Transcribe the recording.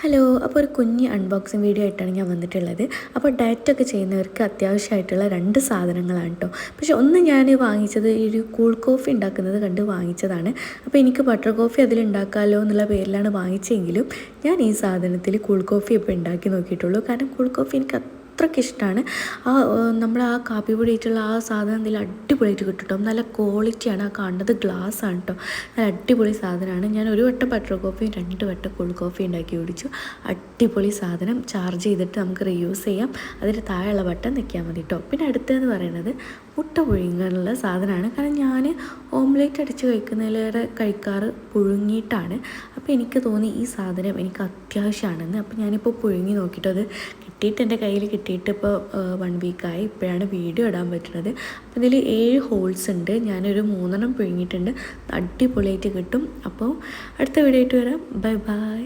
Hello, അപ്പോൾ ഒരു കുഞ്ഞ് അൺബോക്സിങ് വീഡിയോ ആയിട്ടാണ് ഞാൻ വന്നിട്ടുള്ളത്. അപ്പോൾ ഡയറ്റൊക്കെ ചെയ്യുന്നവർക്ക് അത്യാവശ്യമായിട്ടുള്ള 2 സാധനങ്ങളാണ് കേട്ടോ. പക്ഷേ ഒന്ന് ഞാൻ വാങ്ങിച്ചത് ഈ ഒരു കൂൾ കോഫി ഉണ്ടാക്കുന്നത് കണ്ട് വാങ്ങിച്ചതാണ്. അപ്പോൾ എനിക്ക് ബട്ടർ കോഫി അതിലുണ്ടാക്കാമല്ലോ എന്നുള്ള പേരിലാണ് വാങ്ങിച്ചെങ്കിലും ഞാൻ ഈ സാധനത്തിൽ കൂൾ കോഫി ഇപ്പോൾ ഉണ്ടാക്കി നോക്കിയിട്ടുള്ളൂ. കാരണം കൂൾ കോഫി എനിക്ക് അത്രയ്ക്ക് ഇഷ്ടമാണ്. നമ്മൾ ആ കാപ്പി പൊടി ആയിട്ടുള്ള ആ സാധനം എന്തെങ്കിലും അടിപൊളിയായിട്ട് കിട്ടും കേട്ടോ. നല്ല ക്വാളിറ്റിയാണ്. ആ കാണുന്നത് ഗ്ലാസ് ആണ് കേട്ടോ. നല്ല അടിപൊളി സാധനമാണ്. ഞാൻ ഒരു വട്ടം ബട്ടർ കോഫിയും 2 വട്ടം കൂൾ കോഫി ഉണ്ടാക്കി കുടിച്ചു. അടിപൊളി സാധനം. ചാർജ് ചെയ്തിട്ട് നമുക്ക് റീയൂസ് ചെയ്യാം. അതിൻ്റെ താഴെയുള്ള ബട്ടൺ നിൽക്കിയാൽ മതി കേട്ടോ. പിന്നെ അടുത്തതെന്ന് പറയുന്നത് മുട്ട പുഴുങ്ങാനുള്ള സാധനമാണ്. കാരണം ഞാൻ ഓംലേറ്റ് അടിച്ച് കഴിക്കുന്നതിലേറെ കഴിക്കാറ് പുഴുങ്ങിയിട്ടാണ്. അപ്പോൾ എനിക്ക് തോന്നി ഈ സാധനം എനിക്ക് അത്യാവശ്യമാണെന്ന്. അപ്പോൾ ഞാനിപ്പോൾ പുഴുങ്ങി നോക്കിയിട്ട് അത് കിട്ടിയിട്ട് എൻ്റെ കയ്യിൽ കിട്ടിയിട്ട് ഇപ്പോൾ 1 വീക്കായി. ഇപ്പോഴാണ് വീഡിയോ ഇടാൻ പറ്റുന്നത്. അപ്പോൾ ഇതിൽ 7 ഹോൾസ് ഉണ്ട്. ഞാനൊരു 3 പുഴുങ്ങിയിട്ടുണ്ട്. അടിപൊളിയായിട്ട് കിട്ടും. അപ്പോൾ അടുത്ത വീഡിയോ ആയിട്ട് വരാം. Bye bye.